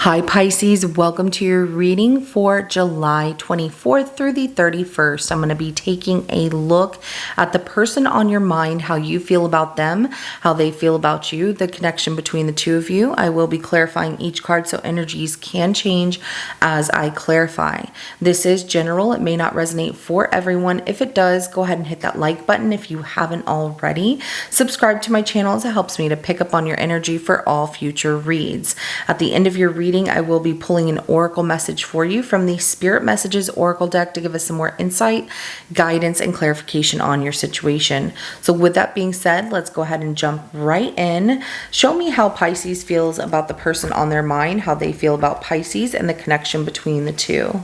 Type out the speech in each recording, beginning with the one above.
Hi Pisces, welcome to your reading for July 24th through the 31st. I'm going to be taking a look at the person on your mind, how you feel about them, how they feel about you, the connection between the two of you. I will be clarifying each card so energies can change as I clarify. This is general. It may not resonate for everyone. If it does, go ahead and hit that like button if you haven't already. Subscribe to my channel as it helps me to pick up on your energy for all future reads. At the end of your reading, I will be pulling an oracle message for you from the Spirit Messages Oracle deck to give us some more insight, guidance, and clarification on your situation. So with that being said, let's go ahead and jump right in. Show me how Pisces feels about the person on their mind, how they feel about Pisces, and the connection between the two.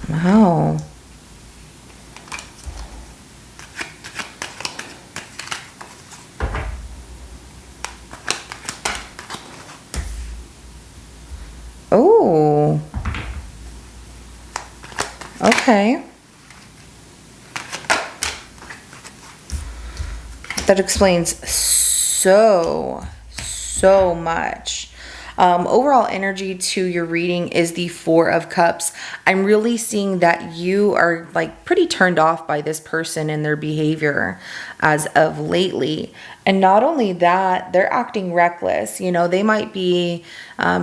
Wow. Oh. Okay. That explains so much. Overall energy to your reading is the Four of Cups. I'm really seeing that you are like pretty turned off by this person and their behavior as of lately. And not only that, they're acting reckless. You know, they might be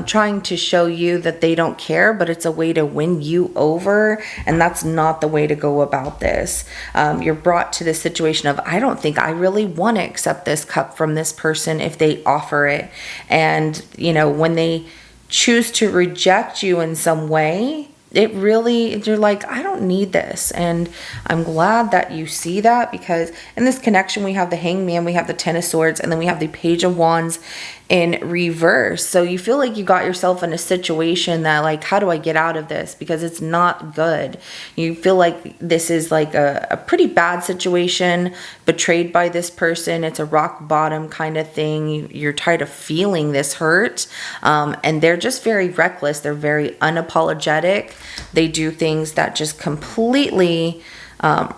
trying to show you that they don't care, but it's a way to win you over. And that's not the way to go about this. You're brought to the situation of, I don't think I really want to accept this cup from this person if they offer it. And, you know, when they choose to reject you in some way, it really, you're like, I don't need this. And I'm glad that you see that, because in this connection, we have the Hangman, we have the Ten of Swords, and then we have the Page of Wands in reverse. So you feel like you got yourself in a situation that, like, how do I get out of this? Because it's not good. You feel like this is like a pretty bad situation, betrayed by this person. It's a rock bottom kind of thing. You're tired of feeling this hurt. And they're just very reckless. They're very unapologetic. They do things that just completely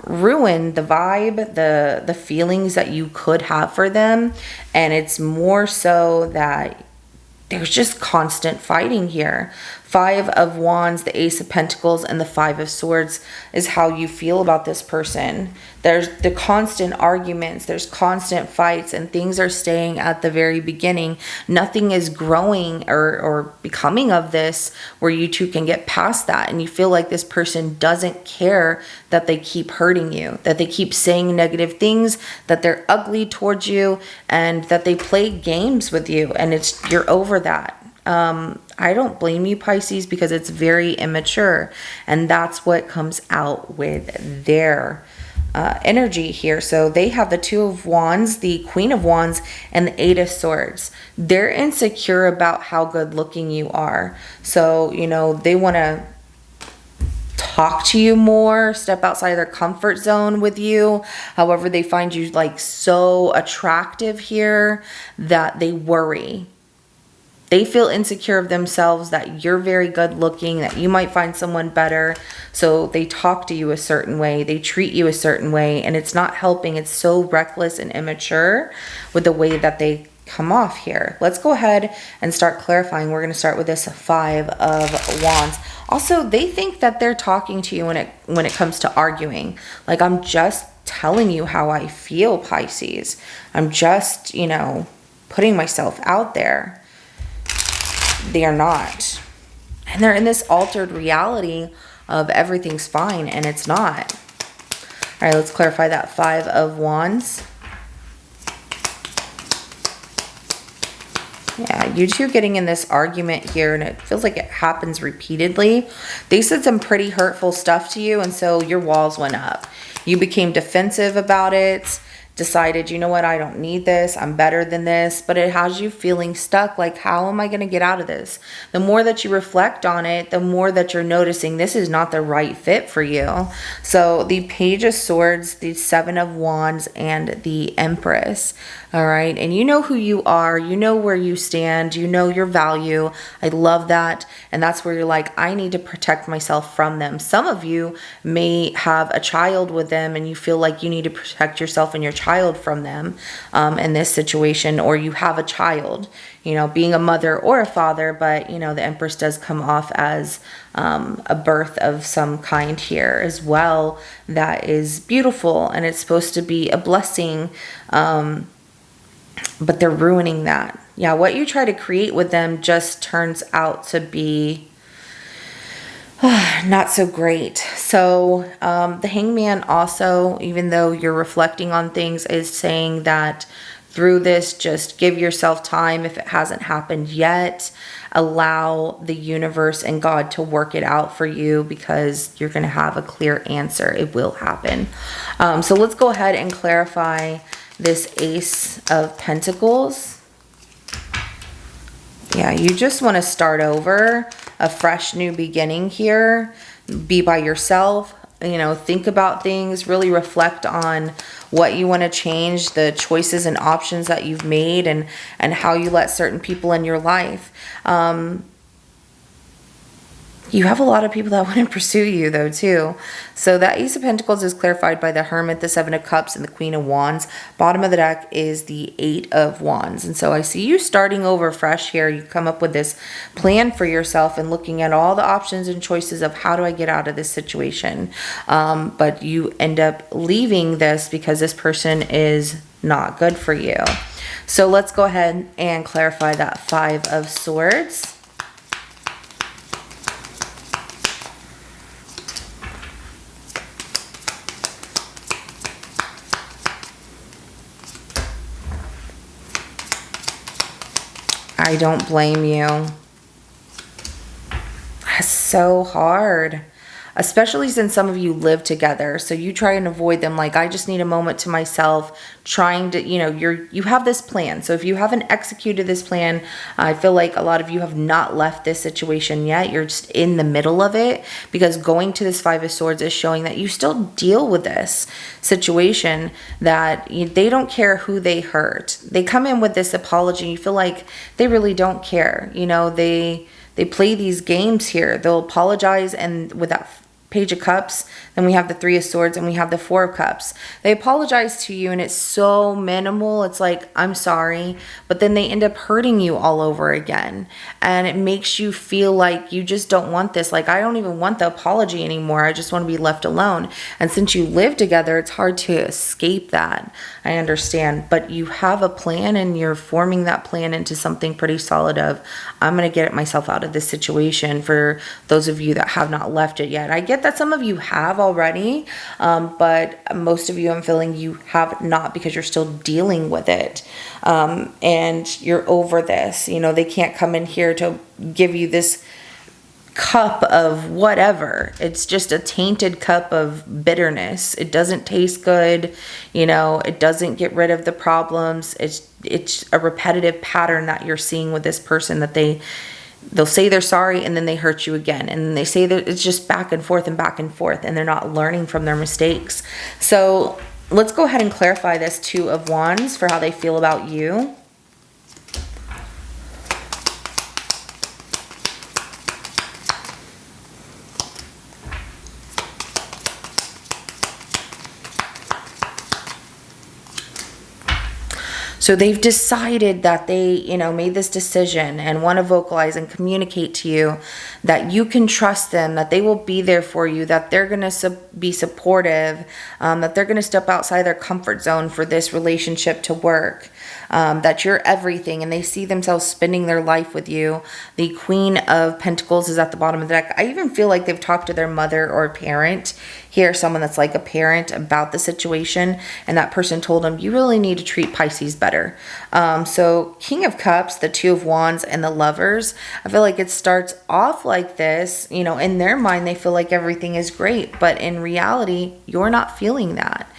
ruin the vibe, the feelings that you could have for them. And it's more so that there's just constant fighting here. Five of Wands, the Ace of Pentacles, and the Five of Swords is how you feel about this person. There's the constant arguments, there's constant fights, and things are staying at the very beginning. Nothing is growing or becoming of this where you two can get past that. And you feel like this person doesn't care that they keep hurting you, that they keep saying negative things, that they're ugly towards you, and that they play games with you. And you're over that. I don't blame you, Pisces, because it's very immature, and that's what comes out with their energy here. So they have the Two of Wands, the Queen of Wands, and the Eight of Swords. They're insecure about how good looking you are. So, you know, they want to talk to you more, step outside their comfort zone with you. However, they find you like so attractive here that they worry. They feel insecure of themselves, that you're very good looking, that you might find someone better. So they talk to you a certain way, they treat you a certain way, and it's not helping. It's so reckless and immature with the way that they come off here. Let's go ahead and start clarifying. We're going to start with this Five of Wands. Also, they think that they're talking to you when it comes to arguing. Like, I'm just telling you how I feel, Pisces. I'm just, you know, putting myself out there. They are not. And they're in this altered reality of everything's fine, and it's not. All right, let's clarify that Five of Wands. Yeah, you two getting in this argument here, and it feels like it happens repeatedly. They said some pretty hurtful stuff to you, and so your walls went up. You became defensive about it, decided, you know what, I don't need this, I'm better than this, but it has you feeling stuck, like, how am I going to get out of this? The more that you reflect on it, the more that you're noticing this is not the right fit for you. So the Page of Swords, the Seven of Wands, and the Empress. All right, and you know who you are, you know where you stand, you know your value. I love that. And that's where you're like, I need to protect myself from them. Some of you may have a child with them and you feel like you need to protect yourself and your child from them in this situation, or you have a child, you know, being a mother or a father, but you know, the Empress does come off as a birth of some kind here as well. That is beautiful and it's supposed to be a blessing. But they're ruining that. Yeah, what you try to create with them just turns out to be not so great. So the Hangman also, even though you're reflecting on things, is saying that through this, just give yourself time. If it hasn't happened yet, allow the universe and God to work it out for you, because you're going to have a clear answer. It will happen. So let's go ahead and clarify this Ace of Pentacles. Yeah, you just want to start over, a fresh new beginning here. Be by yourself, you know, think about things, really reflect on what you want to change, the choices and options that you've made, and how you let certain people in your life. You have a lot of people that want to pursue you though too. So that Ace of Pentacles is clarified by the Hermit, the Seven of Cups, and the Queen of Wands. Bottom of the deck is the Eight of Wands. And so I see you starting over fresh here. You come up with this plan for yourself and looking at all the options and choices of how do I get out of this situation. But you end up leaving this because this person is not good for you. So let's go ahead and clarify that Five of Swords. I don't blame you. That's so hard. Especially since some of you live together. So you try and avoid them. Like, I just need a moment to myself, trying to, you know, you have this plan. So if you haven't executed this plan, I feel like a lot of you have not left this situation yet. You're just in the middle of it, because going to this Five of Swords is showing that you still deal with this situation, that they don't care who they hurt. They come in with this apology. You feel like they really don't care. You know, they play these games here. They'll apologize, and with that Page of Cups, then we have the Three of Swords, and we have the Four of Cups. They apologize to you and it's so minimal. It's like, I'm sorry, but then they end up hurting you all over again. And it makes you feel like you just don't want this. Like, I don't even want the apology anymore. I just want to be left alone. And since you live together, it's hard to escape that. I understand, but you have a plan and you're forming that plan into something pretty solid of, I'm going to get myself out of this situation, for those of you that have not left it yet. I get that some of you have already, but most of you, I'm feeling you have not, because you're still dealing with it. And you're over this. You know, they can't come in here to give you this cup of whatever. It's just a tainted cup of bitterness. It doesn't taste good. You know, it doesn't get rid of the problems. It's a repetitive pattern that you're seeing with this person, that they'll say they're sorry and then they hurt you again, and then they say that it's just back and forth, and they're not learning from their mistakes. So let's go ahead and clarify this Two of Wands for how they feel about you. So they've decided that they, you know, made this decision and want to vocalize and communicate to you that you can trust them, that they will be there for you, that they're going to be supportive, that they're going to step outside their comfort zone for this relationship to work. that you're everything, and they see themselves spending their life with you. The Queen of Pentacles is at the bottom of the deck. I even feel like they've talked to their mother or parent here, someone that's like a parent, about the situation, and that person told them, you really need to treat Pisces better. So King of Cups, the Two of Wands, and the Lovers, I feel like it starts off like this. You know, in their mind, they feel like everything is great, but in reality, you're not feeling that.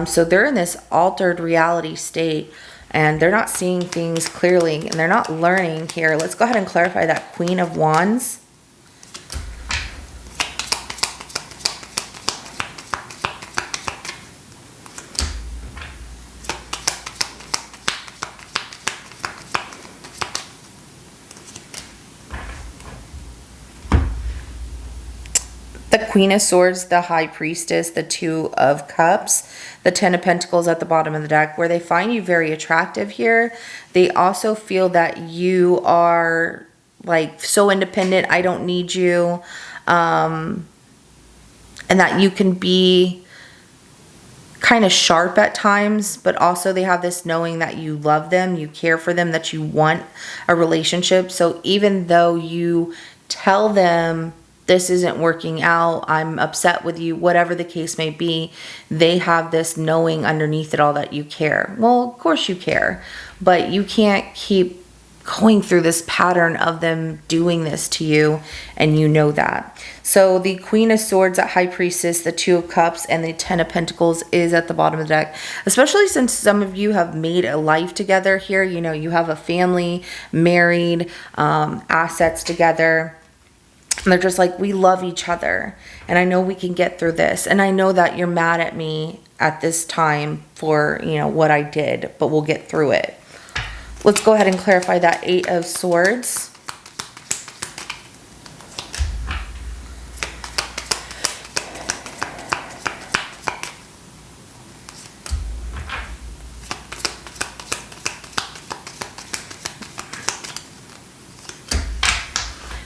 So they're in this altered reality state, and they're not seeing things clearly, and they're not learning here. Let's go ahead and clarify that Queen of Wands. The Queen of Swords, the High Priestess, the Two of Cups, the Ten of Pentacles at the bottom of the deck, where they find you very attractive here. They also feel that you are like so independent, I don't need you, and that you can be kind of sharp at times, but also they have this knowing that you love them, you care for them, that you want a relationship. So even though you tell them, this isn't working out, I'm upset with you, whatever the case may be, they have this knowing underneath it all that you care. Well, of course you care, but you can't keep going through this pattern of them doing this to you, and you know that. So the Queen of Swords at High Priestess, the Two of Cups, and the Ten of Pentacles is at the bottom of the deck. Especially since some of you have made a life together here. You know, you have a family, married, assets together. And they're just like, we love each other, and I know we can get through this, and I know that you're mad at me at this time for, you know, what I did, but we'll get through it. Let's go ahead and clarify that Eight of Swords.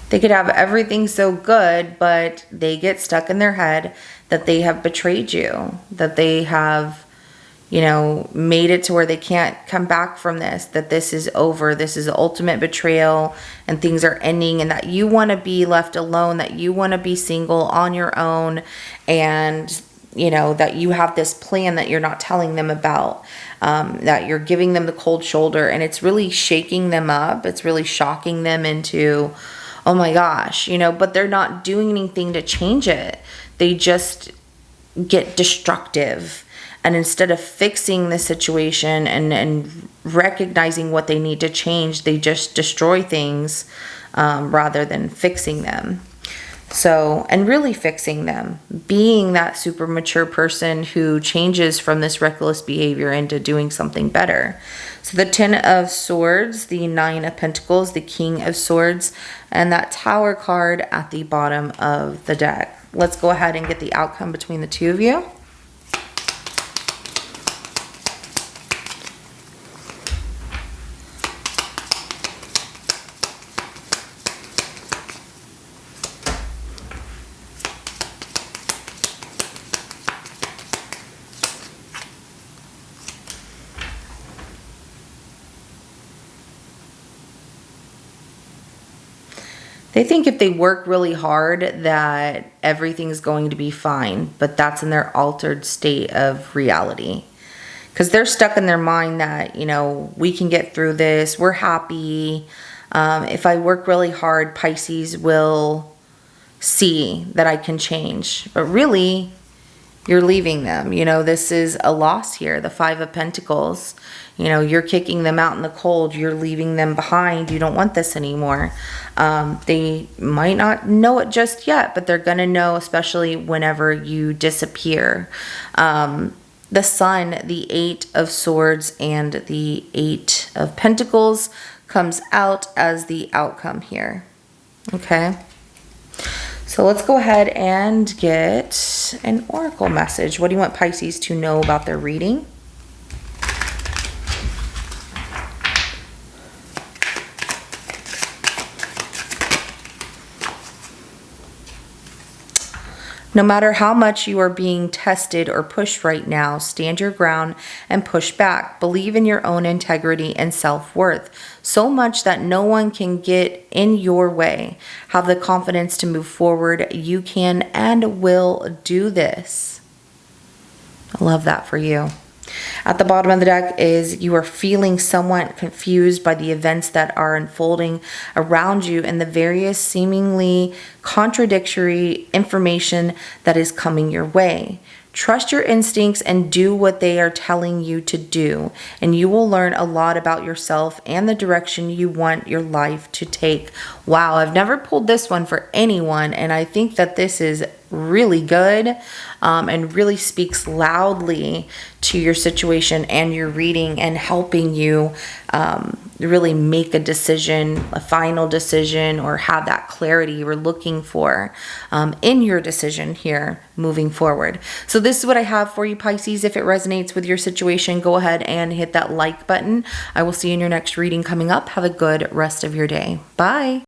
They could have everything so good, but they get stuck in their head that they have betrayed you, that they have, you know, made it to where they can't come back from this, that this is over, this is the ultimate betrayal, and things are ending, and that you want to be left alone, that you want to be single on your own, and, you know, that you have this plan that you're not telling them about, that you're giving them the cold shoulder, and it's really shaking them up. It's really shocking them into, oh my gosh, you know, but they're not doing anything to change it. They just get destructive. And instead of fixing the situation and recognizing what they need to change, they just destroy things rather than fixing them. So, and really fixing them, being that super mature person who changes from this reckless behavior into doing something better. So the Ten of Swords, the Nine of Pentacles, the King of Swords, and that Tower card at the bottom of the deck. Let's go ahead and get the outcome between the two of you. They think if they work really hard that everything's going to be fine, but that's in their altered state of reality. Because they're stuck in their mind that, you know, we can get through this, we're happy. If I work really hard, Pisces will see that I can change. But really, you're leaving them. You know, this is a loss here, the Five of Pentacles. You know, you're kicking them out in the cold. You're leaving them behind. You don't want this anymore. They might not know it just yet, but they're going to know, especially whenever you disappear. The Sun, the Eight of Swords, and the Eight of Pentacles comes out as the outcome here. Okay. So let's go ahead and get an oracle message. What do you want Pisces to know about their reading? No matter how much you are being tested or pushed right now, stand your ground and push back. Believe in your own integrity and self-worth so much that no one can get in your way. Have the confidence to move forward. You can and will do this. I love that for you. At the bottom of the deck is you are feeling somewhat confused by the events that are unfolding around you and the various seemingly contradictory information that is coming your way. Trust your instincts and do what they are telling you to do, and you will learn a lot about yourself and the direction you want your life to take. Wow, I've never pulled this one for anyone, and I think that this is really good and really speaks loudly to your situation and your reading and helping you really make a decision, a final decision, or have that clarity you were looking for in your decision here moving forward. So this is what I have for you, Pisces. If it resonates with your situation, go ahead and hit that like button. I will see you in your next reading coming up. Have a good rest of your day. Bye.